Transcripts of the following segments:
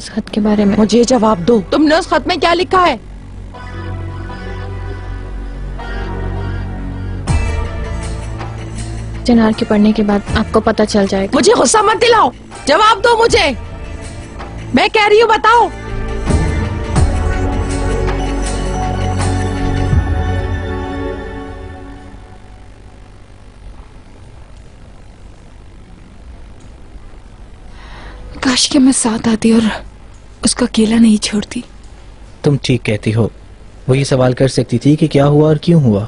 उस खत के बारे में? मुझे जवाब दो, तुमने उस खत में क्या लिखा है? चिनार के पढ़ने के बाद आपको पता चल जाएगा। मुझे गुस्सा मत दिलाओ, जवाब दो मुझे, मैं कह रही हूँ बताओ। काश कि मैं साथ आती और उसको अकेला नहीं छोड़ती। तुम ठीक कहती हो, वो ये सवाल कर सकती थी कि क्या हुआ और क्यों हुआ,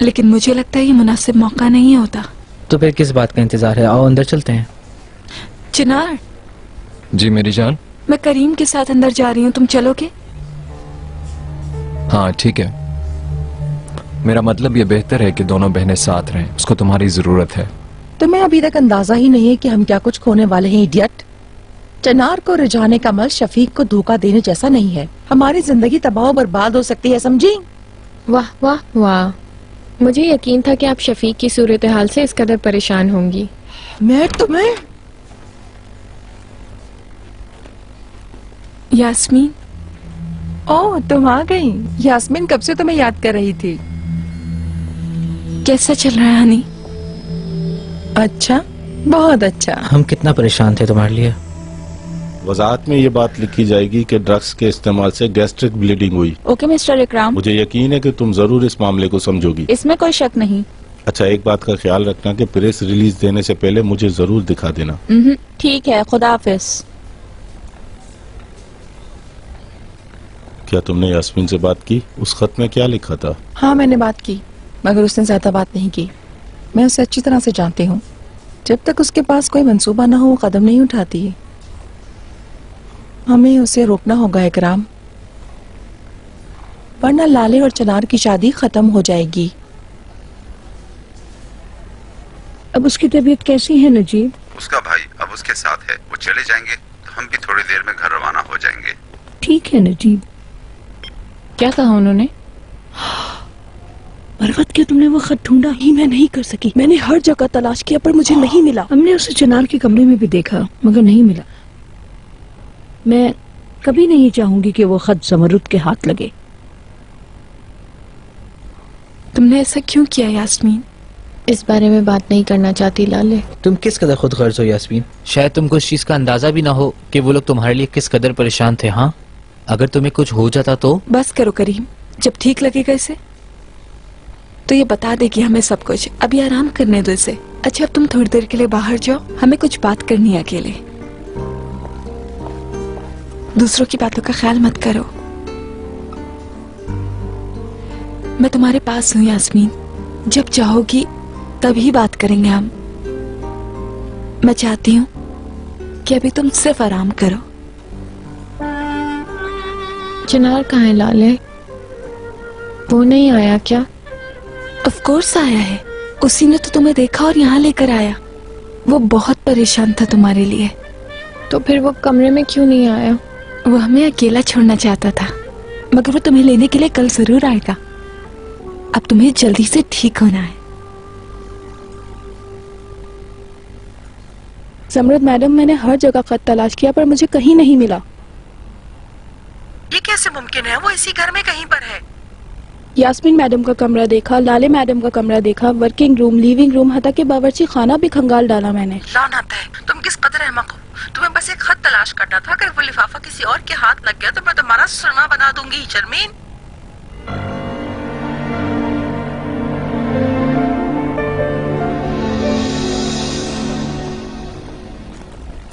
लेकिन मुझे लगता है ये मुनासिब मौका नहीं होता। तो फिर किस बात का इंतजार है? आओ अंदर चलते हैं। चिनार। जी मेरी जान। मैं करीम के साथ अंदर जा रही हूँ, तुम चलोगे? हाँ ठीक है, मेरा मतलब ये बेहतर है कि दोनों बहनें साथ रहें, उसको तुम्हारी जरूरत है। तुम्हें अभी तक अंदाजा ही नहीं है कि हम क्या कुछ खोने वाले हैं, इडियट। चिनार को रिझाने का अमल शफीक को धोखा देने जैसा नहीं है। हमारी जिंदगी तबाह बर्बाद हो सकती है, समझी? वाह वाह वाह, मुझे यकीन था कि आप शफीक की सूरत हाल से इस कदर परेशान होंगी। मैं तुम्हें। यास्मीन। ओह, तुम आ गई। यास्मीन कब से तुम्हें याद कर रही थी। कैसा चल रहा है हनी? अच्छा, बहुत अच्छा। हम कितना परेशान थे तुम्हारे लिए। वजाहत में ये बात लिखी जाएगी कि ड्रग्स के इस्तेमाल से गैस्ट्रिक ब्लीडिंग हुई। ओके मिस्टर इकराम, मुझे यकीन है कि तुम जरूर इस मामले को समझोगी। इसमें कोई शक नहीं। अच्छा, एक बात का ख्याल रखना कि प्रेस रिलीज देने से पहले मुझे जरूर दिखा देना। ठीक है, खुदा हाफिज। क्या तुमने यास्मीन से बात की? उस खत में क्या लिखा था? हाँ, मैंने बात की, मगर उसने ज्यादा बात नहीं की। मैं उसे अच्छी तरह से जानती हूँ। जब तक उसके पास कोई मंसूबा ना हो वो कदम नहीं उठाती है। हमें उसे रोकना होगा इकराम, वरना लाले और चिनार की शादी खत्म हो जाएगी। अब उसकी तबीयत कैसी है नजीब? उसका भाई अब उसके साथ है, वो चले जाएंगे तो हम भी थोड़ी देर में घर रवाना हो जाएंगे। ठीक है नजीब। क्या कहा उन्होंने? मरवत, क्या तुमने वो खत ढूंढा? ही मैं नहीं कर सकी, मैंने हर जगह तलाश किया पर मुझे नहीं मिला। हमने उसे चिनार के कमरे में भी देखा मगर नहीं मिला। मैं कभी नहीं चाहूंगी कि वो खत ज़मरुद के हाथ लगे। तुमने ऐसा क्यों किया यास्मीन? इस बारे में बात नहीं करना चाहती लाले। तुम किस कदर खुद गर्ज हो यास्मीन, शायद तुमको इस चीज का अंदाजा भी ना हो कि वो लोग तुम्हारे लिए किस कदर परेशान थे। हाँ, अगर तुम्हें कुछ हो जाता तो? बस करो करीम, जब ठीक लगेगा इसे तो ये बता देगी हमें सब कुछ। अभी आराम करने दो इसे। अच्छा, अब तुम थोड़ी देर के लिए बाहर जाओ, हमें कुछ बात करनी है अकेले। दूसरों की बातों का ख्याल मत करो। मैं तुम्हारे पास हूँ यास्मीन, जब चाहोगी तभी बात करेंगे हम। मैं चाहती हूँ कि अभी तुम सिर्फ आराम करो। चिनार कहाँ है लाले? वो नहीं आया क्या? ऑफ कोर्स आया है, उसी ने तो तुम्हें देखा और यहाँ लेकर आया। वो बहुत परेशान था तुम्हारे लिए। तो फिर वो कमरे में क्यों नहीं आया? वो हमें अकेला छोड़ना चाहता था, मगर वो तुम्हें लेने के लिए कल जरूर आएगा। अब तुम्हें जल्दी से ठीक होना है। ज़मरुद मैडम, मैंने हर जगह खत तलाश किया पर मुझे कहीं नहीं मिला। ये कैसे मुमकिन है? वो इसी घर में कहीं पर है। यास्मीन मैडम का कमरा देखा, लाले मैडम का कमरा देखा, वर्किंग रूम, लिविंग रूम, हत्ता के बावर्ची खाना भी खंगाल डाला मैंने। लानत है, तुम किस कदर अहमक हो। तुम्हें बस एक खत तलाश करना था। अगर वो लिफाफा किसी और के हाथ लग गया तो मैं तुम्हारा सुरमा बना दूंगी। शर्मीन,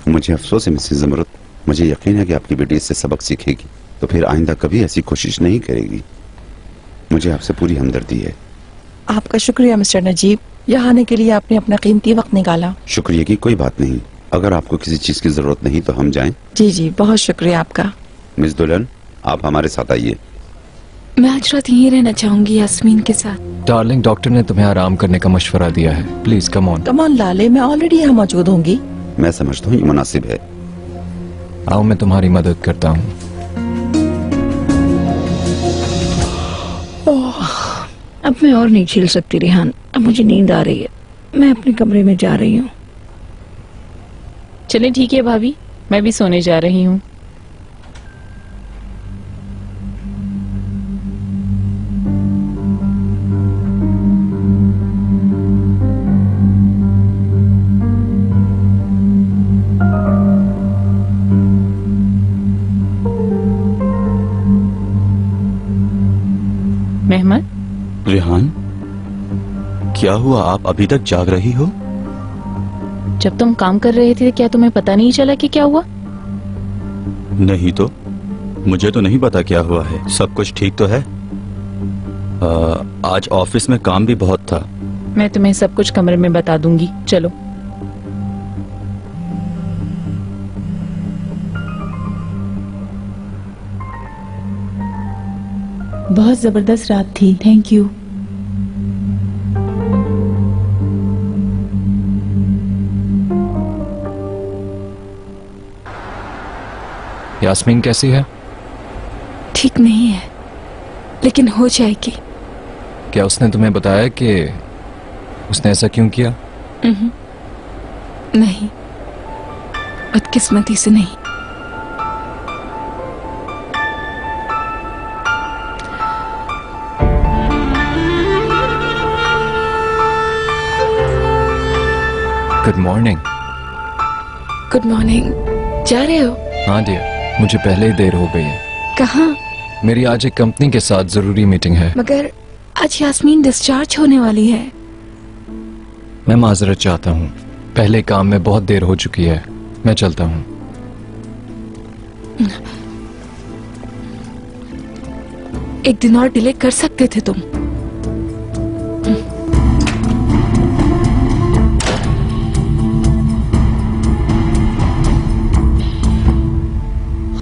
मुझे अफसोस है मिसेस ज़मरुद, मुझे यकीन है कि आपकी बेटी इससे सबक सीखेगी, तो फिर आइंदा कभी ऐसी कोशिश नहीं करेगी। मुझे आपसे पूरी हमदर्दी है। आपका शुक्रिया मिस्टर नजीब, यहाँ आने के लिए आपने अपना कीमती वक्त निकाला। शुक्रिया की कोई बात नहीं। अगर आपको किसी चीज की जरूरत नहीं तो हम जाएं। जी जी, बहुत शुक्रिया आपका। मिस दुल्हन, आप हमारे साथ आइए। मैं आज रात यहीं रहना चाहूंगी यास्मीन के साथ। डार्लिंग, डॉक्टर ने तुम्हें आराम करने का मशवरा दिया है। Please come on. Come on लाले, मैं ऑलरेडी यहाँ मौजूद होंगी। मैं समझता हूँ ये मुनासिब है। आओ, मैं तुम्हारी मदद करता हूँ। अब मैं और नहीं झेल सकती रेहान, अब मुझे नींद आ रही है। मैं अपने कमरे में जा रही हूँ। चले ठीक है भाभी, मैं भी सोने जा रही हूँ। अहमद। रेहान, क्या हुआ? आप अभी तक जाग रही हो? जब तुम काम कर रहे थे क्या तुम्हें पता नहीं चला कि क्या हुआ? नहीं तो, मुझे तो नहीं पता क्या हुआ है। सब कुछ ठीक तो है? आज ऑफिस में काम भी बहुत था। मैं तुम्हें सब कुछ कमरे में बता दूंगी, चलो। बहुत जबरदस्त रात थी, थैंक यू। यास्मीन कैसी है? ठीक नहीं है, लेकिन हो जाएगी। क्या उसने तुम्हें बताया कि उसने ऐसा क्यों किया? नहीं, बदकिस्मती से नहीं। Good morning. Good morning. जा रहे हो? हाँ डियर, मुझे पहले ही देर हो गई है। कहाँ? मेरी आज एक कंपनी के साथ जरूरी मीटिंग है। मगर आज यास्मीन डिस्चार्ज होने वाली है। मैं माजरत चाहता हूँ, पहले काम में बहुत देर हो चुकी है। मैं चलता हूँ। एक दिन और डिले कर सकते थे तुम।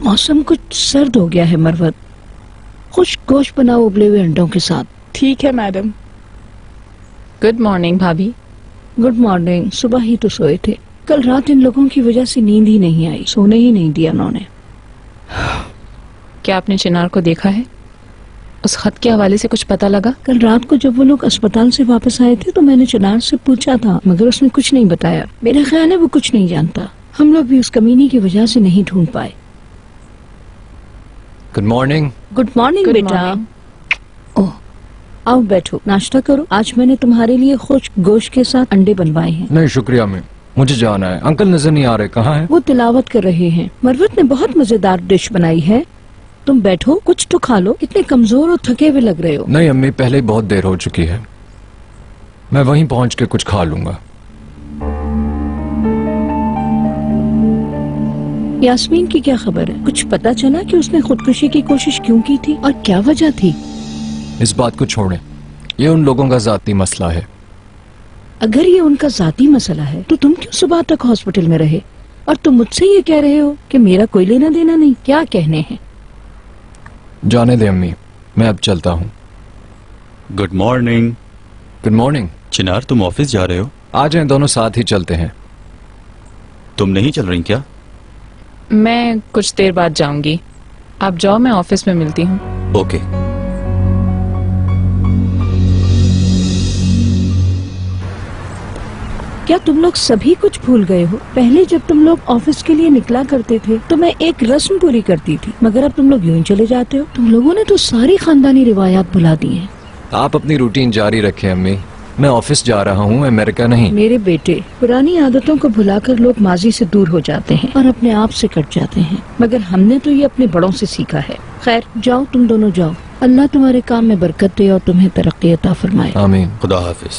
मौसम कुछ सर्द हो गया है मरवत। खुश गोश्त बनाओ उबले हुए अंडों के साथ। ठीक है मैडम। गुड मॉर्निंग भाभी। Good morning. सुबह ही तो सोए थे। कल रात इन लोगों की वजह से नींद ही नहीं आई, सोने ही नहीं दिया उन्होंने। क्या आपने चिनार को देखा है? उस खत के हवाले से कुछ पता लगा? कल रात को जब वो लोग अस्पताल से वापस आए थे तो मैंने चिनार से पूछा था, मगर उसने कुछ नहीं बताया। मेरा ख्याल है वो कुछ नहीं जानता। हम लोग भी उस कमीनी की वजह से नहीं ढूंढ पाए। Good morning. गुड मॉर्निंग बेटा। ओह, आओ बैठो, नाश्ता करो। आज मैंने तुम्हारे लिए खुश्क गोश्त के साथ अंडे बनवाए हैं। नहीं शुक्रिया मैं, मुझे जाना है। अंकल नजर नहीं आ रहे, कहाँ हैं? वो तिलावत कर रहे हैं। मरवत ने बहुत मजेदार डिश बनाई है। तुम बैठो, कुछ तो खा लो। इतने कमजोर और थके हुए लग रहे हो। नहीं अम्मी, पहले ही बहुत देर हो चुकी है। मैं वहीं पहुंच के कुछ खा लूंगा। यास्मीन की क्या खबर है? कुछ पता चला कि उसने खुदकुशी की कोशिश क्यों की थी और क्या वजह थी? इस बात को छोड़ें, ये उन लोगों का जाती मसला है। अगर ये उनका जाती मसला है तो तुम क्यों सुबह तक हॉस्पिटल में रहे? और तुम मुझसे ये कह रहे हो कि मेरा कोई लेना देना नहीं? क्या कहने हैं? जाने दे अम्मी, मैं अब चलता हूँ। Good morning. Good morning. Chinar, तुम ऑफिस जा रहे हो? आ जाएं, दोनों साथ ही चलते हैं। तुम नहीं चल रही क्या? मैं कुछ देर बाद जाऊंगी। आप जाओ, मैं ऑफिस में मिलती हूँ। ओके। क्या तुम लोग सभी कुछ भूल गए हो? पहले जब तुम लोग ऑफिस के लिए निकला करते थे तो मैं एक रस्म पूरी करती थी, मगर अब तुम लोग यूं ही चले जाते हो। तुम लोगों ने तो सारी खानदानी रिवायात भुला दी हैं। आप अपनी रूटीन जारी रखें अम्मी, मैं ऑफिस जा रहा हूँ, अमेरिका नहीं। मेरे बेटे, पुरानी आदतों को भुलाकर लोग माजी से दूर हो जाते हैं और अपने आप से कट जाते हैं, मगर हमने तो ये अपने बड़ों से सीखा है। खैर जाओ, तुम दोनों जाओ। अल्लाह तुम्हारे काम में बरकत दे और तुम्हें तरक्की अता फरमाए। आमीन। खुदा हाफिज।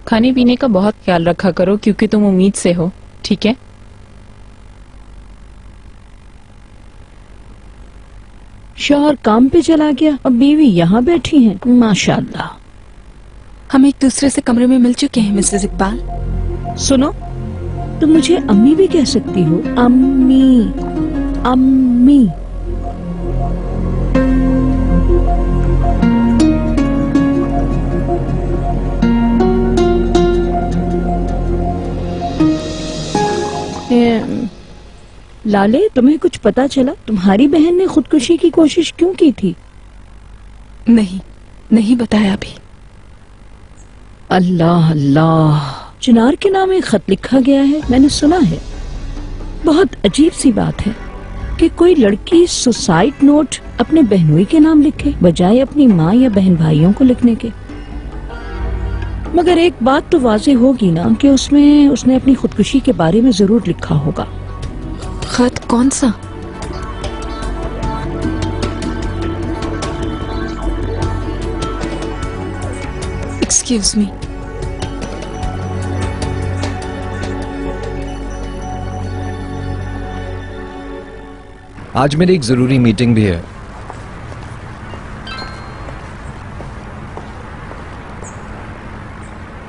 खाने पीने का बहुत ख्याल रखा करो क्योंकि तुम उम्मीद से हो, ठीक है? शौहर काम पे चला गया और बीवी यहाँ बैठी हैं। माशाअल्लाह। हम एक दूसरे से कमरे में मिल चुके हैं मिसेस इकबाल। सुनो, तुम मुझे अम्मी भी कह सकती हो। अम्मी, अम्मी। लाले, तुम्हें कुछ पता चला? तुम्हारी बहन ने खुदकुशी की कोशिश क्यों की थी? नहीं बताया अभी। अल्लाह अल्लाह, चिनार के नाम एक खत लिखा गया है, मैंने सुना है। बहुत अजीब सी बात है कि कोई लड़की सुसाइड नोट अपने बहनोई के नाम लिखे बजाय अपनी माँ या बहन भाइयों को लिखने के। मगर एक बात तो वाज़ेह होगी ना कि उसमें उसने अपनी खुदकुशी के बारे में जरूर लिखा होगा। खत कौन सा? Excuse me. आज मेरी एक जरूरी मीटिंग भी है।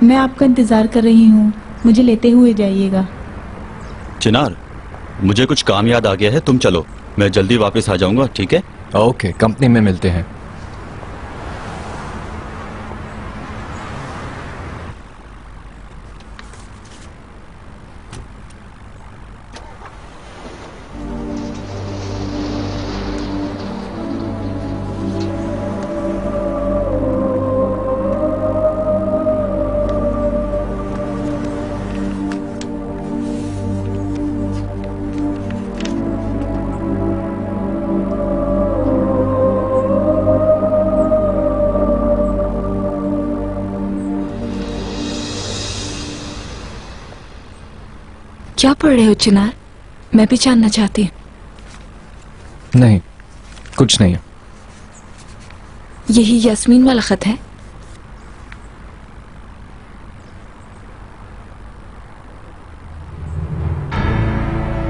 मैं आपका इंतजार कर रही हूँ, मुझे लेते हुए जाइएगा। चिनार, मुझे कुछ काम याद आ गया है, तुम चलो, मैं जल्दी वापस आ जाऊंगा, ठीक है? ओके, कंपनी में मिलते हैं। क्या पढ़ रहे हो चिनार? मैं भी जानना चाहती हूँ। नहीं, कुछ नहीं। यही यास्मीन वाला खत है?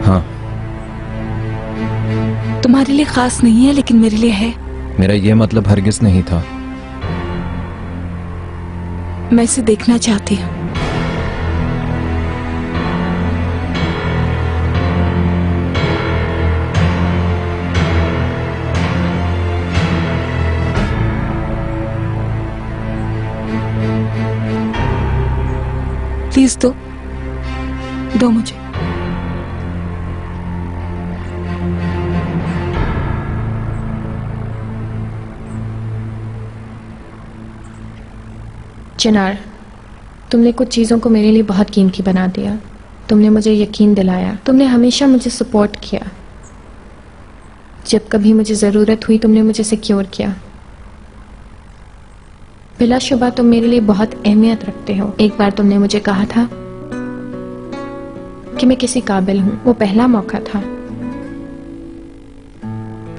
हाँ। तुम्हारे लिए खास नहीं है लेकिन मेरे लिए है। मेरा ये मतलब हरगिज नहीं था। मैं इसे देखना चाहती हूँ। प्लीज दो मुझे। चिनार, तुमने कुछ चीज़ों को मेरे लिए बहुत कीमती बना दिया। तुमने मुझे यकीन दिलाया, तुमने हमेशा मुझे सपोर्ट किया। जब कभी मुझे ज़रूरत हुई तुमने मुझे सिक्योर किया। बिलाशुबा तुम मेरे लिए बहुत अहमियत रखते हो। एक बार तुमने मुझे कहा था कि मैं किसी काबिल हूं। वो पहला मौका था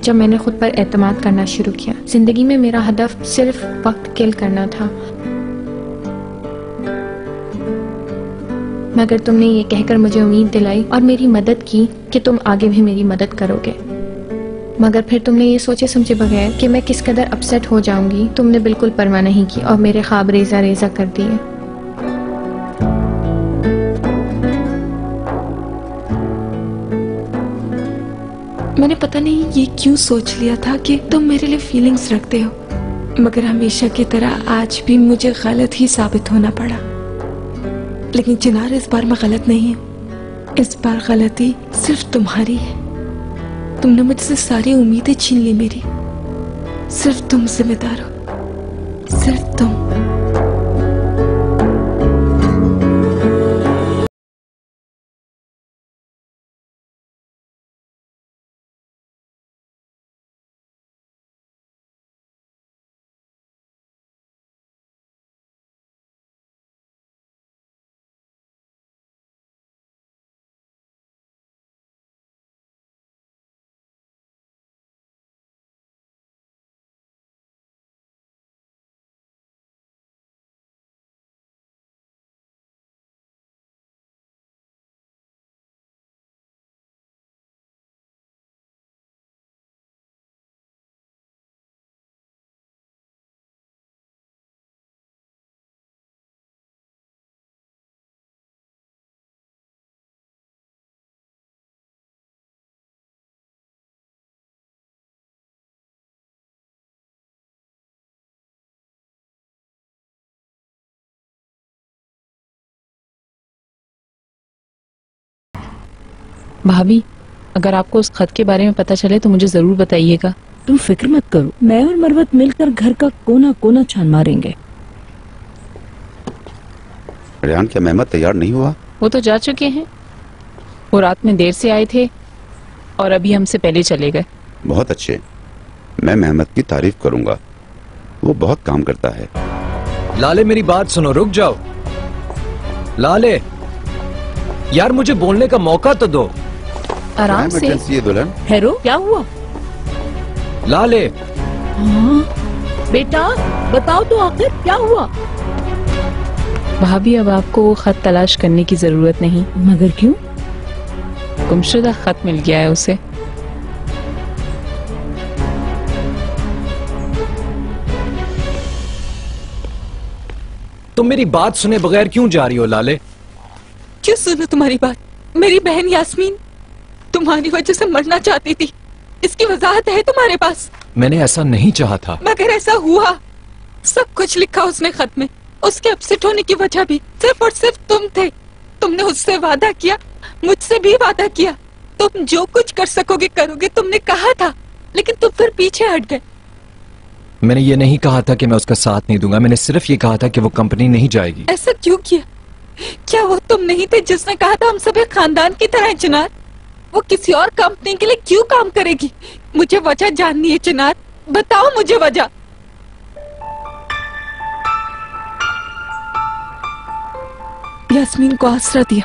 जब मैंने खुद पर एतमाद करना शुरू किया। जिंदगी में मेरा हदफ सिर्फ वक्त किल करना था, मगर तुमने ये कहकर मुझे उम्मीद दिलाई और मेरी मदद की कि तुम आगे भी मेरी मदद करोगे। मगर फिर तुमने ये सोचे समझे बगैर कि मैं किस कदर अपसेट हो जाऊंगी, तुमने बिल्कुल परवाह नहीं की और मेरे ख्वाब रेजा रेजा कर दिए। मैंने पता नहीं ये क्यों सोच लिया था कि तुम मेरे लिए फीलिंग्स रखते हो, मगर हमेशा की तरह आज भी मुझे गलत ही साबित होना पड़ा। लेकिन चिनार, इस बार मैं गलत नहीं हूँ। इस बार गलती सिर्फ तुम्हारी है। तुमने मुझसे सारी उम्मीदें छीन ली मेरी। सिर्फ तुम जिम्मेदार हो, सिर्फ तुम। भाभी, अगर आपको उस खत के बारे में पता चले तो मुझे जरूर बताइएगा। तुम फिक्र मत करो, मैं और मरवत मिलकर घर का कोना कोना छान मारेंगे। रेहान, क्या मेहमत तैयार नहीं हुआ? वो तो जा चुके हैं। वो रात में देर से आए थे और अभी हमसे पहले चले गए। बहुत अच्छे, मैं मेहमत की तारीफ करूंगा। वो बहुत काम करता है। लाले मेरी बात सुनो, रुक जाओ। लाले यार मुझे बोलने का मौका तो दो। आराम से। दुल्हन हैरो क्या हुआ? लाले बेटा बताओ तो आखिर क्या हुआ? भाभी अब आपको वो खत तलाश करने की जरूरत नहीं। मगर क्यों? गुमशुदा खत मिल गया है उसे। तुम मेरी बात सुने बगैर क्यों जा रही हो लाले? क्यों सुनो तुम्हारी बात? मेरी बहन यास्मीन तुम्हारी वजह से मरना चाहती थी, इसकी वजाहत है तुम्हारे पास? मैंने ऐसा नहीं चाहा था। मगर ऐसा हुआ। सब कुछ लिखा उसने खत में। उसके अपसेट होने की वजह भी सिर्फ और सिर्फ तुम थे। तुमने उससे वादा किया, मुझसे भी वादा किया, तुम जो कुछ कर सकोगे करोगे, तुमने कहा था, लेकिन तुम फिर पीछे हट गए। मैंने ये नहीं कहा था कि मैं उसका साथ नहीं दूंगा, मैंने सिर्फ ये कहा था कि वो कंपनी नहीं जाएगी। ऐसा क्यों किया? क्या वो तुम नहीं थे जिसने कहा था हम सभी खानदान की तरह हैं चिनार? वो किसी और कंपनी के लिए क्यों काम करेगी? मुझे वजह जाननी है चिनार, बताओ मुझे वजह। यास्मीन को आसरा दिया।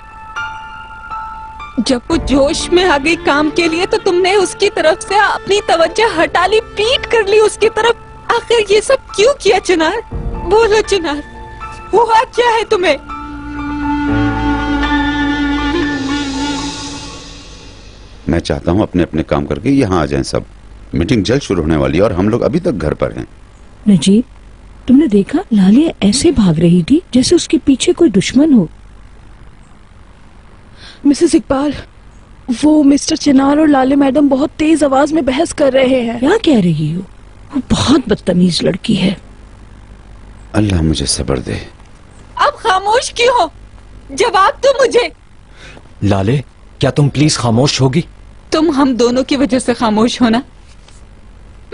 जब वो जोश में आ गई काम के लिए तो तुमने उसकी तरफ से अपनी तवज्जो हटा ली, पीट कर ली उसकी तरफ। आखिर ये सब क्यों किया चिनार? बोलो चिनार, हुआ क्या है तुम्हें? मैं चाहता हूँ अपने अपने काम करके यहाँ आ जाएं सब। मीटिंग जल्द शुरू होने वाली है और हम लोग अभी तक घर पर हैं। नजीब तुमने देखा लाले ऐसे भाग रही थी जैसे उसके पीछे कोई दुश्मन हो। मिसेस इकबाल, वो मिस्टर चिनार और लाले मैडम बहुत तेज आवाज में बहस कर रहे हैं। क्या कह रही हो? वो बहुत बदतमीज लड़की है। अल्लाह मुझे सब्र दे। अब खामोश क्यों हो? जवाब दो मुझे। लाले क्या तुम प्लीज खामोश होगी? तुम हम दोनों की वजह से खामोश होना।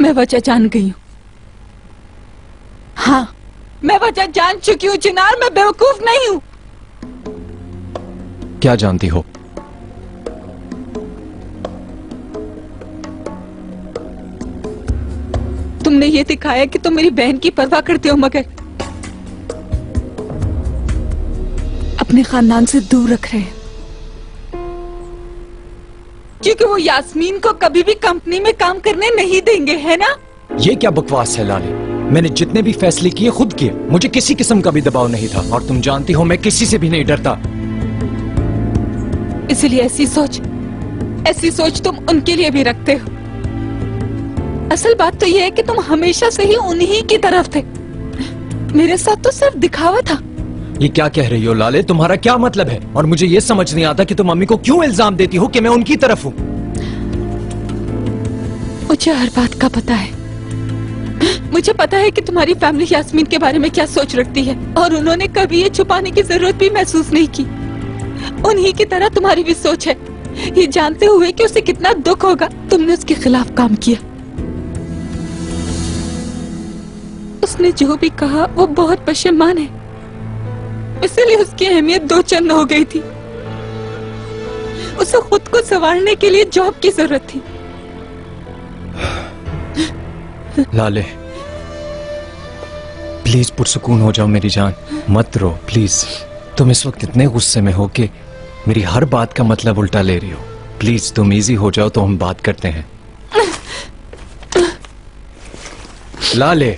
मैं वजह जान गई हूँ। हाँ मैं वजह जान चुकी हूँ चिनार, मैं बेवकूफ नहीं हूँ। क्या जानती हो? तुमने ये दिखाया कि तुम मेरी बहन की परवाह करते हो, मगर अपने खानदान से दूर रख रहे हैं, क्योंकि वो यास्मीन को कभी भी कंपनी में काम करने नहीं देंगे, है ना? ये क्या बकवास है लाले? मैंने जितने भी फैसले किए खुद किए, मुझे किसी किस्म का भी दबाव नहीं था। और तुम जानती हो मैं किसी से भी नहीं डरता। इसलिए ऐसी सोच तुम उनके लिए भी रखते हो। असल बात तो यह है कि तुम हमेशा से ही उन्हीं की तरफ थे। मेरे साथ तो सिर्फ दिखावा था। ये क्या कह रही हो लाले? तुम्हारा क्या मतलब है? और मुझे ये समझ नहीं आता कि तुम मम्मी को क्यों इल्जाम देती हो कि मैं उनकी तरफ हूँ। मुझे हर बात का पता है। मुझे पता है कि तुम्हारी फैमिली यास्मीन के बारे में क्या सोच रखती है, और उन्होंने कभी ये छुपाने की जरूरत भी महसूस नहीं की। उन्हीं की तरह तुम्हारी भी सोच है, ये जानते हुए कि उसे कितना दुख होगा तुमने उसके खिलाफ काम किया। उसने जो भी कहा वो बहुत पशेमान है, इसलिए उसकी अहमियत दो चंद हो गई थी। उसे खुद को संवारने के लिए जॉब की जरूरत थी। लाले प्लीज पुरसुकून हो जाओ मेरी जान, मत रो प्लीज। तुम इस वक्त इतने गुस्से में हो कि मेरी हर बात का मतलब उल्टा ले रही हो। प्लीज तुम इजी हो जाओ तो हम बात करते हैं। लाले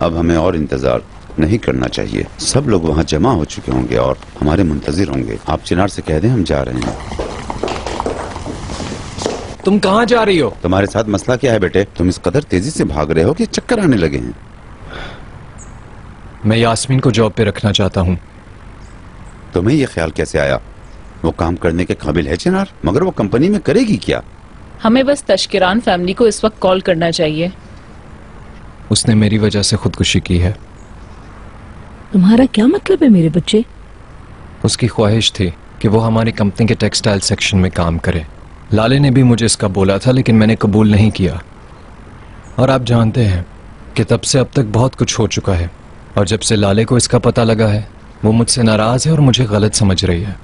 अब हमें और इंतजार नहीं करना चाहिए। सब लोग वहाँ जमा हो चुके होंगे और हमारे मुंतजिर होंगे। आप चिनार से कह दें हम जा रहे हैं। तुम कहाँ जा रही हो? तुम्हारे साथ मसला क्या है बेटे? तुम इस कदर तेजी से भाग रहे हो कि चक्कर आने लगे हैं। मैं यास्मीन को जॉब पे रखना चाहता हूँ। तुम्हें ये ख्याल कैसे आया? वो काम करने के काबिल है चिनार, मगर वो कंपनी में करेगी क्या? हमें बस तशकिरान फैमिली को इस वक्त कॉल करना चाहिए। उसने मेरी वजह से खुदकुशी की है। तुम्हारा क्या मतलब है मेरे बच्चे? उसकी ख्वाहिश थी कि वो हमारी कंपनी के टेक्सटाइल सेक्शन में काम करे। लाले ने भी मुझे इसका बोला था, लेकिन मैंने कबूल नहीं किया। और आप जानते हैं कि तब से अब तक बहुत कुछ हो चुका है, और जब से लाले को इसका पता लगा है वो मुझसे नाराज है और मुझे गलत समझ रही है।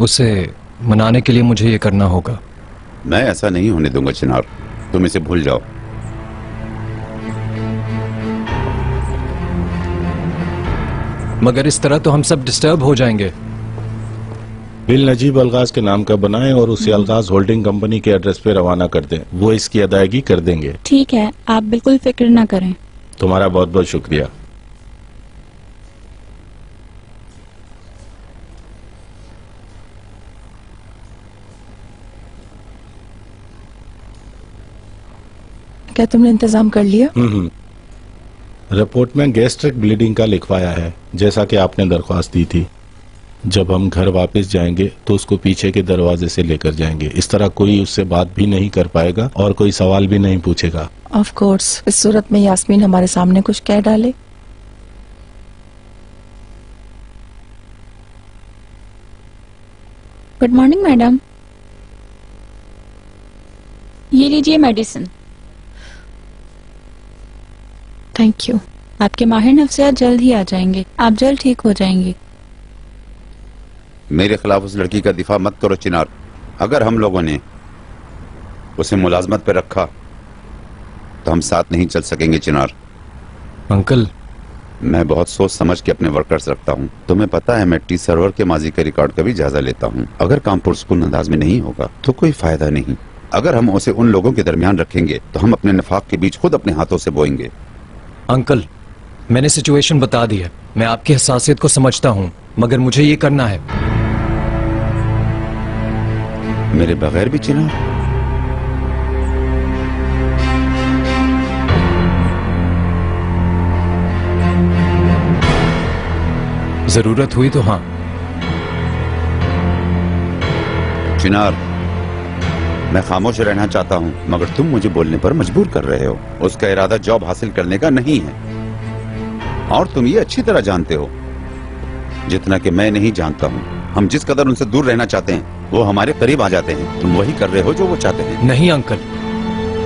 उसे मनाने के लिए मुझे ये करना होगा। मैं ऐसा नहीं होने दूंगा चिनार, तुम इसे भूल जाओ। मगर इस तरह तो हम सब डिस्टर्ब हो जाएंगे। बिल नजीब अलगाज के नाम का बनाएं और उसे अलगाज होल्डिंग कंपनी के एड्रेस पे रवाना कर दें। वो इसकी अदायगी कर देंगे। ठीक है, आप बिल्कुल फिक्र ना करें। तुम्हारा बहुत बहुत शुक्रिया। क्या तुमने इंतजाम कर लिया? रिपोर्ट में गैस्ट्रिक ब्लीडिंग का लिखवाया है, जैसा कि आपने दरख्वास्त दी थी। जब हम घर वापस जाएंगे तो उसको पीछे के दरवाजे से लेकर जाएंगे। इस तरह कोई उससे बात भी नहीं कर पाएगा और कोई सवाल भी नहीं पूछेगा। Of course. इस सूरत में यास्मीन हमारे सामने कुछ कह डाले। Good morning madam. ये लीजिए मेडिसिन। Thank you. आपके माहिर नफ्सियात जल्द ही आ जाएंगे, आप जल्द ठीक हो जाएंगे। मेरे खिलाफ उस लड़की का दिफा मत करो चिनार। अगर हम लोगों ने उसे मुलाजमत पे रखा तो हम साथ नहीं चल सकेंगे चिनार। अंकल, मैं बहुत सोच समझ के अपने वर्कर्स रखता हूँ। तुम्हें पता है मैं टी सर्वर के माजी के रिकॉर्ड का भी जायजा लेता हूँ। अगर काम पुरसुकून अंदाज में नहीं होगा तो कोई फायदा नहीं। अगर हम उसे उन लोगों के दरमियान रखेंगे तो हम अपने निफाक के बीच खुद अपने हाथों से बोएंगे। अंकल, मैंने सिचुएशन बता दी है। मैं आपकी हसासियत को समझता हूँ, मगर मुझे ये करना है। मेरे बगैर भी चिनार? जरूरत हुई तो हाँ। चिनार, मैं खामोश रहना चाहता हूँ, मगर तुम मुझे बोलने पर मजबूर कर रहे हो। उसका इरादा जॉब हासिल करने का नहीं है और तुम ये अच्छी तरह जानते हो जितना कि मैं नहीं जानता हूँ। हम जिस कदर उनसे दूर रहना चाहते हैं वो हमारे करीब आ जाते हैं। तुम वही कर रहे हो जो वो चाहते हैं। नहीं अंकल,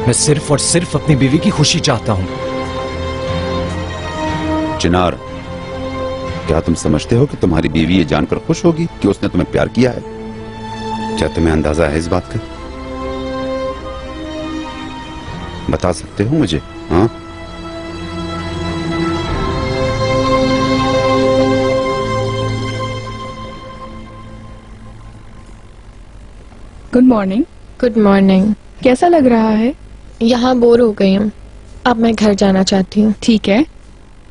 मैं सिर्फ और सिर्फ अपनी बीवी की खुशी चाहता हूँ। चिनार, क्या तुम समझते हो कि तुम्हारी बीवी ये जानकर खुश होगी कि उसने तुम्हें प्यार किया है? क्या तुम्हें अंदाजा है इस बात का? बता सकते हो मुझे? हाँ, गुड मॉर्निंग। Good morning. कैसा लग रहा है? यहाँ बोर हो गई हूँ, अब मैं घर जाना चाहती हूँ। ठीक है,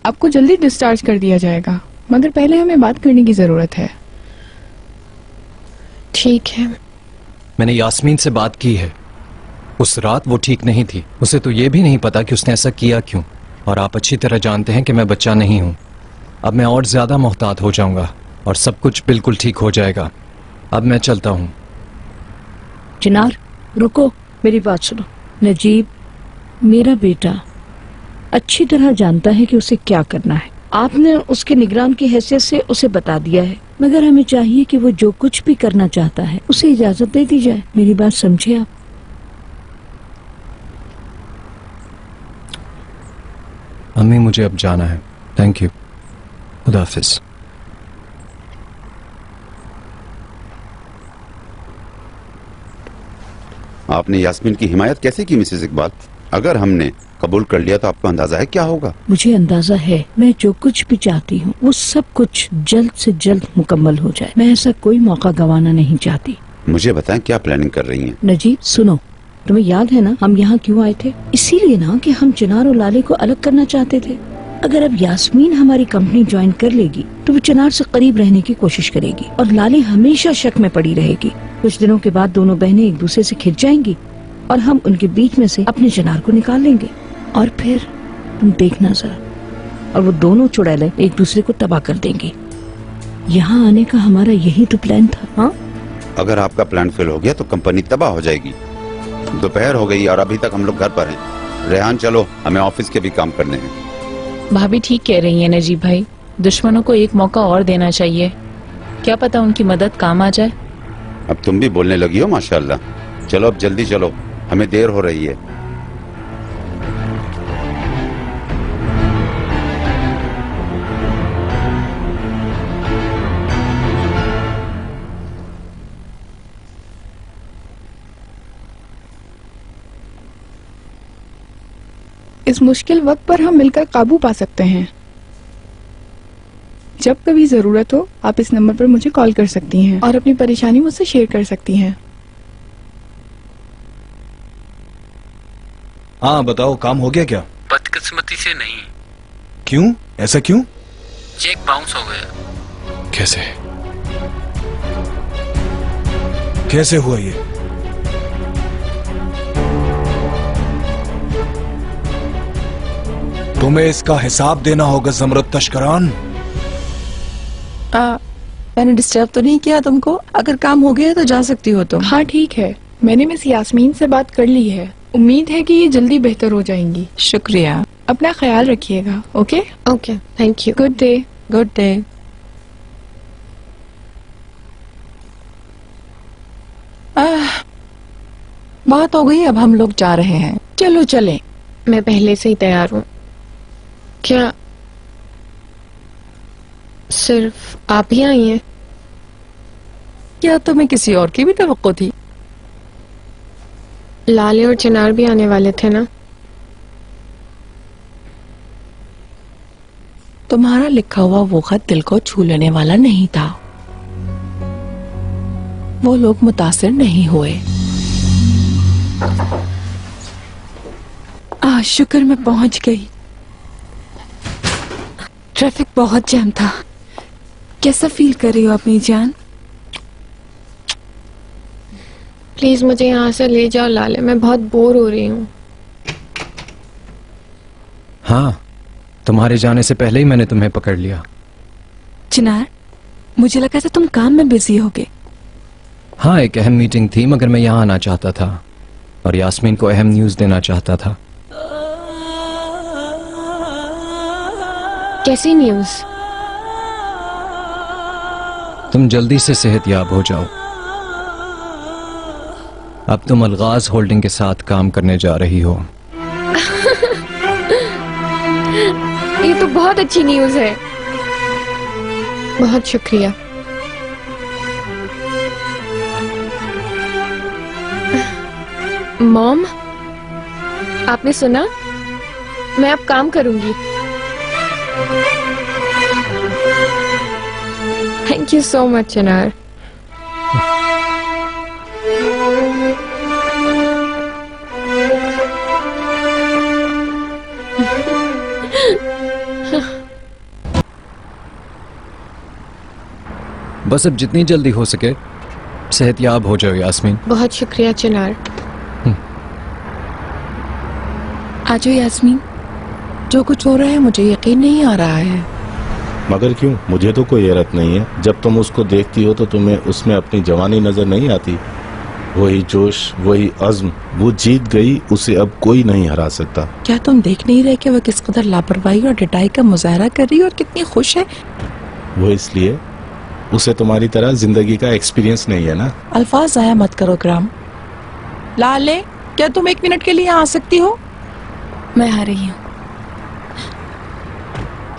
आपको जल्दी डिस्चार्ज कर दिया जाएगा, मगर पहले हमें बात करने की जरूरत है। ठीक है। मैंने यास्मीन से बात की है। उस रात वो ठीक नहीं थी। उसे तो ये भी नहीं पता कि उसने ऐसा किया क्यों। और आप अच्छी तरह जानते हैं कि मैं बच्चा नहीं हूँ। अब मैं और ज्यादा मोहतात हो जाऊंगा और सब कुछ बिल्कुल ठीक हो जाएगा। अब मैं चलता हूँ। चिनार, रुको, मेरी बात सुनो। नजीब मेरा बेटा अच्छी तरह जानता है कि उसे क्या करना है। आपने उसके निगरान की हैसियत से उसे बता दिया है, मगर हमें चाहिए कि वो जो कुछ भी करना चाहता है उसे इजाजत दे दी जाए। मेरी बात समझे आप? अम्मी, मुझे अब जाना है। Thank you. खुदा हाफिज। आपने यास्मीन की हिमायत कैसे की मिसेस इकबाल? अगर हमने कबूल कर लिया तो आपको अंदाजा है क्या होगा? मुझे अंदाजा है। मैं जो कुछ भी चाहती हूँ वो सब कुछ जल्द से जल्द मुकम्मल हो जाए। मैं ऐसा कोई मौका गंवाना नहीं चाहती। मुझे बताएं क्या प्लानिंग कर रही हैं? नजीब सुनो, तुम्हें याद है ना हम यहाँ क्यों आए थे? इसीलिए ना कि हम चिनार और लाले को अलग करना चाहते थे। अगर अब यास्मीन हमारी कंपनी ज्वाइन कर लेगी तो वो चिनार से करीब रहने की कोशिश करेगी और लाले हमेशा शक में पड़ी रहेगी। कुछ दिनों के बाद दोनों बहनें एक दूसरे से खिंच जाएंगी और हम उनके बीच में से अपने चिनार को निकाल लेंगे और फिर तुम देखना जरा, और वो दोनों चुड़ैलें एक दूसरे को तबाह कर देंगे। यहाँ आने का हमारा यही तो प्लान था। हाँ, अगर आपका प्लान फेल हो गया तो कंपनी तबाह हो जाएगी। दोपहर हो गई और अभी तक हम लोग घर पर हैं। रेहान, चलो, हमें ऑफिस के भी काम करने हैं। भाभी ठीक कह रही है नजीब भाई, दुश्मनों को एक मौका और देना चाहिए। क्या पता उनकी मदद काम आ जाए। अब तुम भी बोलने लगी हो माशाल्लाह। चलो अब जल्दी चलो, हमें देर हो रही है। इस मुश्किल वक्त पर हम मिलकर काबू पा सकते हैं। जब कभी जरूरत हो आप इस नंबर पर मुझे कॉल कर सकती हैं और अपनी परेशानी मुझसे शेयर कर सकती हैं। हाँ बताओ, काम हो गया क्या? बदकिस्मती से नहीं। क्यों? ऐसा क्यों? चेक बाउंस हो गया। कैसे? कैसे हुआ ये? तुम्हें इसका हिसाब देना होगा ज़मरुद तशकरान। मैंने डिस्टर्ब तो नहीं किया तुमको? अगर काम हो गया तो जा सकती हो तुम। हाँ ठीक है, मैंने मिस यास्मीन से बात कर ली है। उम्मीद है कि ये जल्दी बेहतर हो जाएंगी। शुक्रिया। अपना ख्याल रखिएगा। Okay okay, thank you. Good day. Good day. बात हो गई, अब हम लोग जा रहे हैं। चलो चलें। मैं पहले से ही तैयार हूँ। क्या सिर्फ आप ही आई हैं? क्या तुम्हें किसी और की भी तवक्को थी? लाले और चिनार भी आने वाले थे ना। तुम्हारा लिखा हुआ वो खत दिल को छू लेने वाला नहीं था। वो लोग मुतासिर नहीं हुए। शुक्र मैं पहुंच गई। ट्रैफिक बहुत जैम था। कैसा फील कर रही हो अपनी जान? प्लीज मुझे यहाँ से ले जाओ लाले, मैं बहुत बोर हो रही हूँ। हाँ, तुम्हारे जाने से पहले ही मैंने तुम्हें पकड़ लिया। चिनार, मुझे लगा था तुम काम में बिजी होगे। हाँ, एक अहम मीटिंग थी मगर मैं यहाँ आना चाहता था और यास्मीन को अहम न्यूज देना चाहता था। कैसी न्यूज? तुम जल्दी से सेहतयाब हो जाओ। अब तुम अलगाज होल्डिंग के साथ काम करने जा रही हो। ये तो बहुत अच्छी न्यूज है। बहुत शुक्रिया। मॉम, आपने सुना? मैं अब काम करूंगी। थैंक यू सो मच चिनार। बस अब जितनी जल्दी हो सके सेहतयाब हो जाओ यास्मीन। बहुत शुक्रिया चिनार। आजो यास्मीन, जो कुछ हो रहा है मुझे यकीन नहीं आ रहा है। मगर क्यों? मुझे तो कोई हैरत नहीं है। जब तुम उसको देखती हो तो तुम्हें उसमें अपनी जवानी नजर नहीं आती? वही जोश, वही अज़्म, वो जीत गई, उसे अब कोई नहीं हरा सकता। क्या तुम देख नहीं रहे कि वह किस कदर लापरवाही और डिटाई का मुजाहरा कर रही है और कितनी खुश है? वो इसलिए, उसे तुम्हारी तरह जिंदगी का एक्सपीरियंस नहीं है ना। अल्फाज जाया मत करो इकराम। लाले, क्या तुम 1 मिनट के लिए आ सकती हो? मैं आ रही हूँ।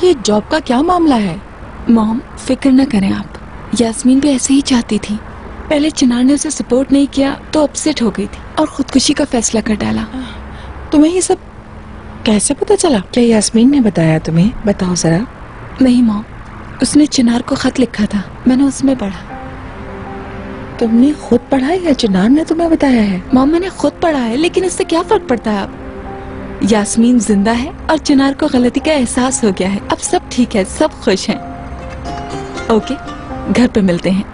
ये जॉब का क्या मामला है? मॉम, फिक्र न करें आप। यास्मीन भी ऐसे ही चाहती थी। पहले चिनार ने उसे सपोर्ट नहीं किया तो अपसेट हो गई थी और खुदकुशी का फैसला कर डाला। तुम्हें ये सब कैसे पता चला? क्या यास्मीन ने बताया तुम्हें? बताओ जरा। नहीं मॉम, उसने चिनार को खत लिखा था, मैंने उसमें पढ़ा। तुमने खुद पढ़ा है या चिनार ने तुम्हें बताया है? मॉम, मैंने खुद पढ़ा है, लेकिन इससे क्या फर्क पड़ता है? अब यास्मीन जिंदा है और चिनार को गलती का एहसास हो गया है। अब सब ठीक है, सब खुश हैं। ओके, घर पे मिलते हैं।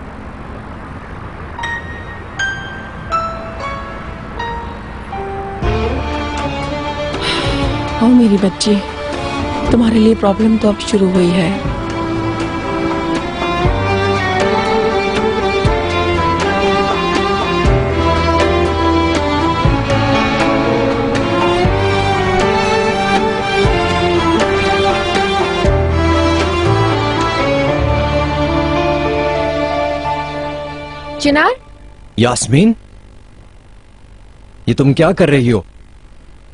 ओ मेरी बच्ची, तुम्हारे लिए प्रॉब्लम तो अब शुरू हुई है। चिनार? यास्मीन, ये तुम क्या कर रही हो?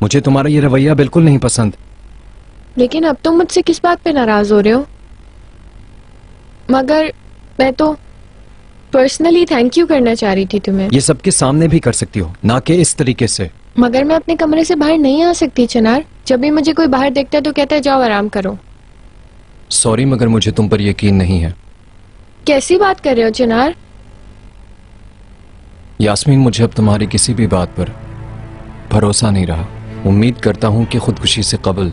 मुझे तुम्हारा ये रवैया बिल्कुल नहीं पसंद। लेकिन अब तुम मुझसे किस बात पे नाराज हो रहे हो? मगर मैं तो पर्सनली थैंक यू करना चाह रही थी तुम्हें। ये सबके सामने भी कर सकती हो, ना कि इस तरीके से। मगर मैं अपने कमरे से बाहर नहीं आ सकती चिनार। जब भी मुझे कोई बाहर देखता है तो कहता है जाओ आराम करो। सॉरी मगर मुझे तुम पर यकीन नहीं है। कैसी बात कर रहे हो चिनार? यास्मीन, मुझे अब तुम्हारी किसी भी बात पर भरोसा नहीं रहा। उम्मीद करता हूं कि खुदकुशी से कबल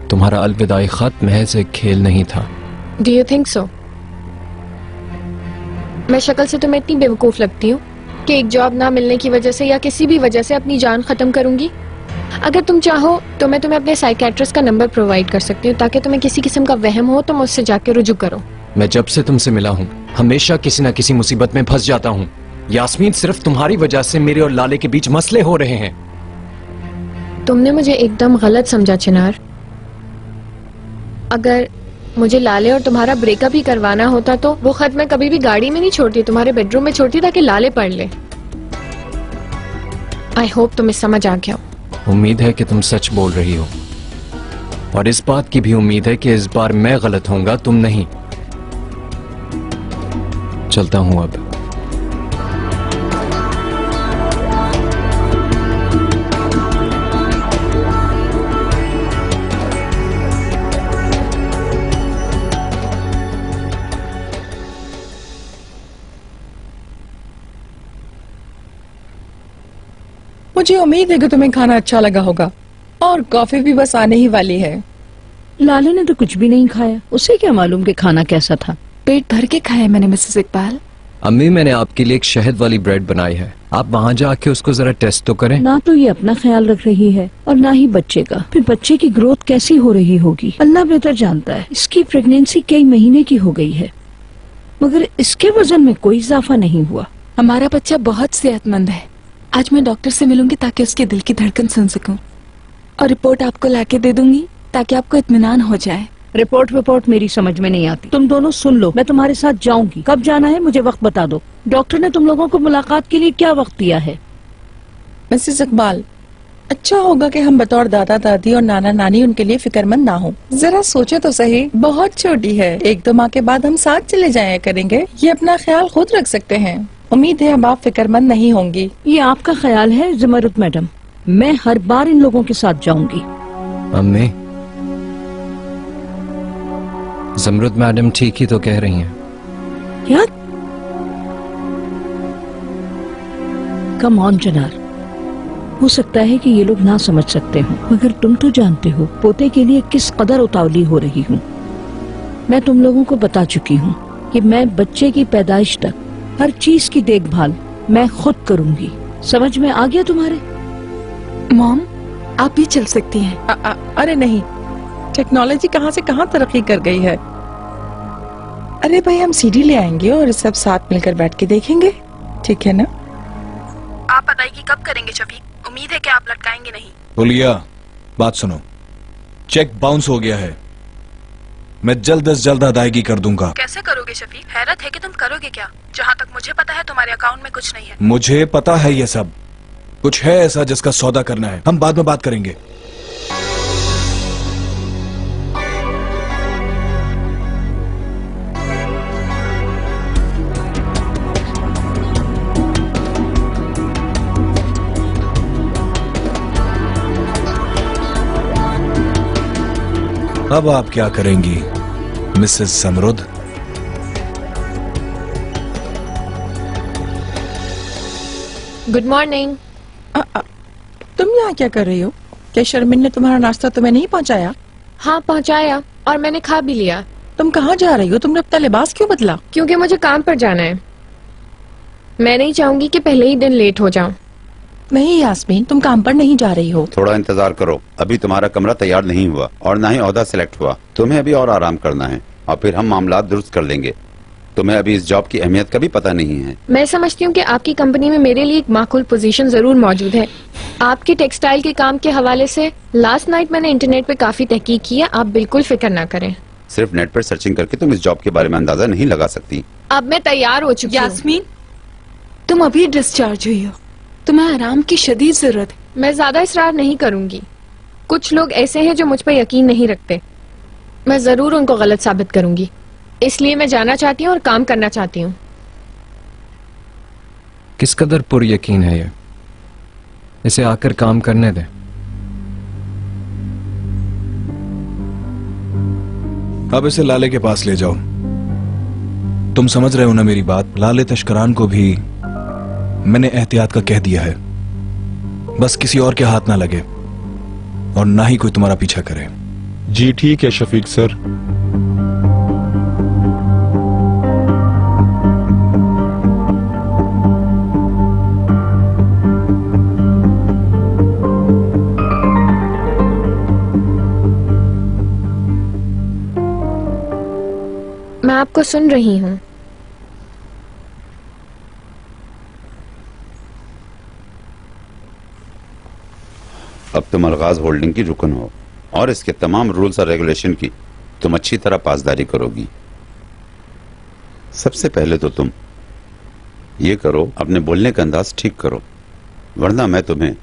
तुम्हारा अलविदाई खत महज एक खेल नहीं था। Do you think so? मैं शक्ल से तुम्हें इतनी बेवकूफ लगती हूँ कि एक जॉब ना मिलने की वजह से या किसी भी वजह से अपनी जान खत्म करूंगी? अगर तुम चाहो तो मैं तुम्हें अपने साइकेट्रिस्ट का नंबर प्रोवाइड कर सकती हूँ ताकि तुम्हें किसी किस्म का वहम हो तो मुझसे जाके रुजू करो। मैं जब से तुमसे मिला हूँ हमेशा किसी न किसी मुसीबत में फंस जाता हूँ। यास्मीन, सिर्फ तुम्हारी वजह से मेरे और लाले के बीच मसले हो रहे हैं। तुमने मुझे एकदम गलत समझा चिनार। अगर मुझे लाले और तुम्हारा ब्रेकअप ही करवाना होता तो वो खत मैं कभी भी गाड़ी में नहीं छोड़ती, तुम्हारे बेडरूम में छोड़ती ताकि लाले पढ़ ले। आई होप तुम्हें समझ आ गया। उम्मीद है कि तुम सच बोल रही हो और इस बात की भी उम्मीद है कि इस बार मैं गलत होऊंगा, तुम नहीं। चलता हूं अब। मुझे उम्मीद है कि तुम्हें खाना अच्छा लगा होगा और कॉफी भी बस आने ही वाली है। लाले ने तो कुछ भी नहीं खाया, उसे क्या मालूम कि खाना कैसा था। पेट भर के खाया मैंने मिसेस इकबाल। अम्मी, मैंने आपके लिए एक शहद वाली ब्रेड बनाई है, आप वहाँ जाके उसको जरा टेस्ट तो करें। ना तो ये अपना ख्याल रख रही है और ना ही बच्चे का। फिर बच्चे की ग्रोथ कैसी हो रही होगी अल्लाह बेहतर जानता है। इसकी प्रेगनेंसी कई महीने की हो गई है मगर इसके वजन में कोई इजाफा नहीं हुआ। हमारा बच्चा बहुत सेहतमंद है। आज मैं डॉक्टर से मिलूंगी ताकि उसके दिल की धड़कन सुन सकूं और रिपोर्ट आपको लाके दे दूंगी ताकि आपको इत्मीनान हो जाए। रिपोर्ट मेरी समझ में नहीं आती। तुम दोनों सुन लो, मैं तुम्हारे साथ जाऊंगी। कब जाना है मुझे वक्त बता दो। डॉक्टर ने तुम लोगों को मुलाकात के लिए क्या वक्त दिया है? मिसेस इकबाल, अच्छा होगा कि हम बतौर दादा दादी और नाना नानी उनके लिए फिक्रमंद ना हो। जरा सोचे तो सही, बहुत छोटी है, 1-2 माह के बाद हम साथ चले जाया करेंगे। ये अपना ख्याल खुद रख सकते हैं। उम्मीद है अब आप फिक्रमंद नहीं होंगी। ये आपका ख्याल है ज़मरुद मैडम, मैं हर बार इन लोगों के साथ जाऊंगी। अम्मी, ज़मरुद मैडम ठीक ही तो कह रही हैं। क्या? कम ऑन चिनार, हो सकता है कि ये लोग ना समझ सकते हो मगर तुम तो जानते हो पोते के लिए किस कदर उतावली हो रही हूँ। मैं तुम लोगों को बता चुकी हूँ कि मैं बच्चे की पैदाइश तक हर चीज की देखभाल मैं खुद करूंगी। समझ में आ गया तुम्हारे? मॉम, आप भी चल सकती हैं। अरे नहीं, टेक्नोलॉजी कहाँ से कहाँ तरक्की कर गई है। अरे भाई, हम सीडी ले आएंगे और सब साथ मिलकर बैठ के देखेंगे, ठीक है ना? आप अदायगी कब करेंगे शफीक? उम्मीद है कि आप लटकाएंगे नहीं। बोलिया, बात सुनो, चेक बाउंस हो गया है, मैं जल्द से जल्द अदायगी कर दूंगा। कैसे करोगे शफीक? हैरत है कि तुम करोगे क्या? जहाँ तक मुझे पता है तुम्हारे अकाउंट में कुछ नहीं है। मुझे पता है ये सब, कुछ है ऐसा जिसका सौदा करना है, हम बाद में बात करेंगे। अब आप क्या करेंगी मिसेस ज़मरुद? Good morning. तुम यहाँ क्या कर रही हो? क्या शर्मिन ने तुम्हारा नाश्ता तुम्हें नहीं पहुँचाया? हाँ पहुँचाया और मैंने खा भी लिया। तुम कहाँ जा रही हो? तुमने अपना लिबास क्यों बदला? क्योंकि मुझे काम पर जाना है। मैं नहीं चाहूंगी कि पहले ही दिन लेट हो जाऊं। नहीं यास्मीन, तुम काम पर नहीं जा रही हो। थोड़ा इंतजार करो, अभी तुम्हारा कमरा तैयार नहीं हुआ और ना ही ओहदा सिलेक्ट हुआ। तुम्हें अभी और आराम करना है और फिर हम मामला दुरुस्त कर लेंगे। तुम्हें अभी इस जॉब की अहमियत का भी पता नहीं है। मैं समझती हूँ कि आपकी कंपनी में मेरे लिए एक माकूल पोजीशन जरूर मौजूद है। आपके टेक्सटाइल के काम के हवाले से लास्ट नाइट मैंने इंटरनेट पे काफी तहकीक की है, आप बिल्कुल फिक्र ना करें। सिर्फ नेट पर सर्चिंग करके तुम इस जॉब के बारे में अंदाजा नहीं लगा सकती। अब मैं तैयार हो चुकी हूँ। यास्मीन, तुम अभी डिस्चार्ज हुई हो, तुम्हें आराम की शदीद जरूरत है। मैं ज्यादा इसरार नहीं करूंगी। कुछ लोग ऐसे हैं जो मुझ पर यकीन नहीं रखते, मैं जरूर उनको गलत साबित करूंगी। इसलिए मैं जाना चाहती हूँ और काम करना चाहती हूँ। किस कदर पुर यकीन है ये, इसे आकर काम करने दे। अब इसे लाले के पास ले जाओ। तुम समझ रहे हो ना मेरी बात? लाले तशकरान को भी मैंने एहतियात का कह दिया है, बस किसी और के हाथ ना लगे और ना ही कोई तुम्हारा पीछा करे। जी ठीक है शफीक सर। मैं आपको सुन रही हूँ। अब तुम अलगाज होल्डिंग की रुकन हो और इसके तमाम रूल्स और रेगुलेशन की तुम अच्छी तरह पासदारी करोगी। सबसे पहले तो तुम ये करो, अपने बोलने का अंदाज ठीक करो, वरना मैं तुम्हें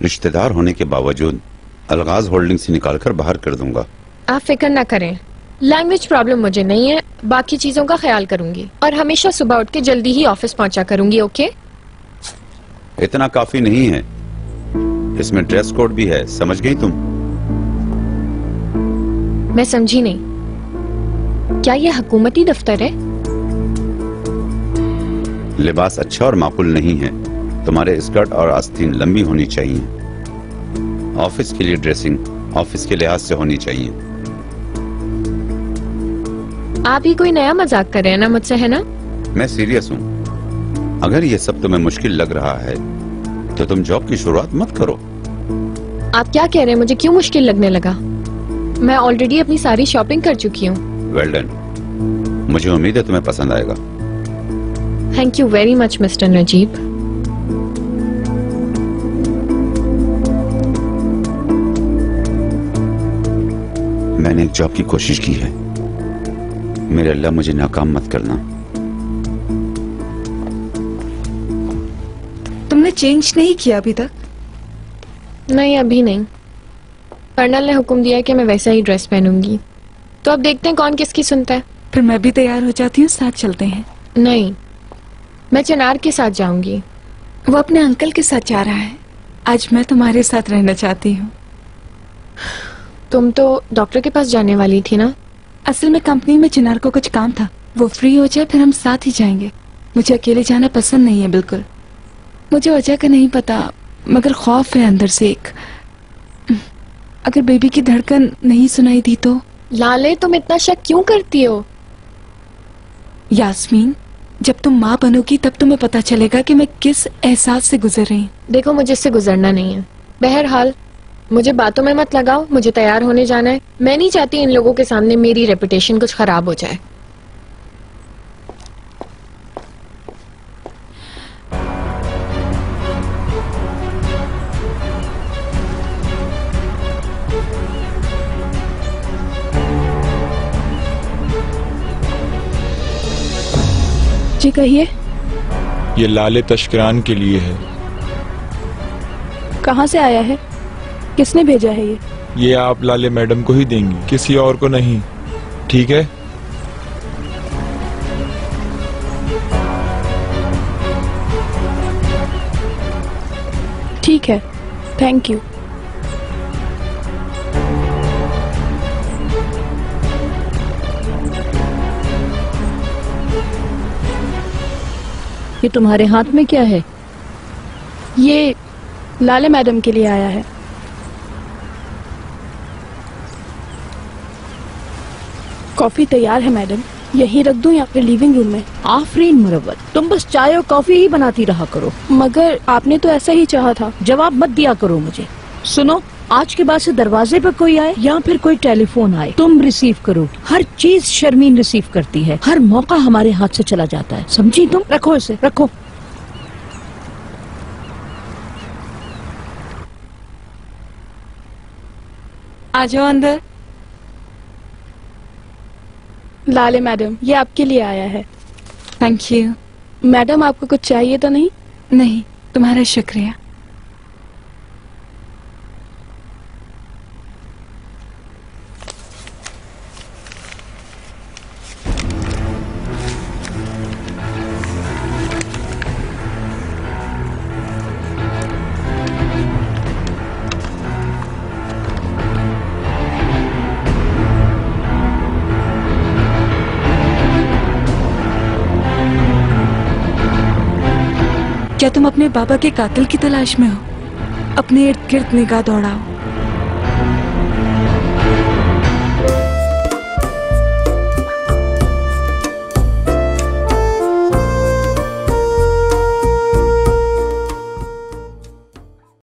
रिश्तेदार होने के बावजूद अलगाज होल्डिंग से निकालकर बाहर कर दूंगा। आप फिक्र ना करें, लैंग्वेज प्रॉब्लम मुझे नहीं है, बाकी चीजों का ख्याल करूंगी और हमेशा सुबह उठ के जल्दी ही ऑफिस पहुंचा करूंगी। ओके? इतना काफी नहीं है, इसमें ड्रेस कोड भी है, समझ गई तुम? मैं समझी नहीं। क्या ये हुकूमती दफ्तर है? लिबास अच्छा और माकूल नहीं है, तुम्हारे स्कर्ट और आस्तीन लंबी होनी चाहिए। ऑफिस के लिए ड्रेसिंग ऑफिस के लिहाज से होनी चाहिए। आप ही कोई नया मजाक कर रहे हैं ना मुझसे, है ना? मैं सीरियस हूँ। अगर ये सब तुम्हें मुश्किल लग रहा है तो तुम जॉब की शुरुआत मत करो। आप क्या कह रहे हैं? मुझे क्यों मुश्किल लगने लगा? मैं ऑलरेडी अपनी सारी शॉपिंग कर चुकी हूँ। Well done. मुझे उम्मीद है तुम्हें पसंद आएगा। Thank you very much mister Najeeb. मैंने एक जॉब की कोशिश की है, मेरे अल्लाह मुझे नाकाम मत करना। तुमने चेंज नहीं किया अभी तक? नहीं, अभी नहीं। कर्नल ने हुक्म दिया कि मैं वैसा ही ड्रेस पहनूंगी, तो अब देखते हैं कौन किसकी सुनता है। फिर मैं भी तैयार हो जाती हूँ, साथ चलते हैं। नहीं, मैं चिनार के साथ जाऊंगी। वो अपने अंकल के साथ जा रहा है। आज मैं तुम्हारे साथ रहना चाहती हूँ। तुम तो डॉक्टर के पास जाने वाली थी ना? असल में कंपनी में चिनार को कुछ काम था, वो फ्री हो जाए फिर हम साथ ही जाएंगे। मुझे अकेले जाना पसंद नहीं है बिल्कुल। मुझे वजह का नहीं पता, मगर खौफ है अंदर से एक। अगर बेबी की धड़कन नहीं सुनाई दी तो? लाले, तुम इतना शक क्यों करती हो? यास्मीन, जब तुम माँ बनोगी तब तुम्हें पता चलेगा कि मैं किस एहसास से गुजर रही हूँ। देखो, मुझे इससे गुजरना नहीं है। बहरहाल मुझे बातों में मत लगाओ, मुझे तैयार होने जाना है। मैं नहीं चाहती इन लोगों के सामने मेरी रेपुटेशन कुछ खराब हो जाए। जी कहिए। ये लाले तशकरान के लिए है। कहाँ से आया है? किसने भेजा है ये आप लाले मैडम को ही देंगी, किसी और को नहीं, ठीक है? ठीक है, थैंक यू। ये तुम्हारे हाथ में क्या है? ये लाले मैडम के लिए आया है। कॉफी तैयार है मैडम, यहीं रख दूं या फिर लिविंग रूम में? आफरीन मुरव्वत, तुम बस चाय और कॉफी ही बनाती रहा करो। मगर आपने तो ऐसा ही चाहा था। जवाब मत दिया करो मुझे। सुनो, आज के बाद से दरवाजे पर कोई आए या फिर कोई टेलीफोन आए, तुम रिसीव करो। हर चीज शर्मीन रिसीव करती है, हर मौका हमारे हाथ से चला जाता है, समझी तुम? रखो इसे, रखो। आ जाओ अंदर। लाले मैडम, ये आपके लिए आया है। Thank you. मैडम, आपको कुछ चाहिए तो नहीं? नहीं, तुम्हारा शुक्रिया। क्या तुम अपने बाबा के कातिल की तलाश में हो? अपने इर्द गिर्द निगाह दौड़ाओ।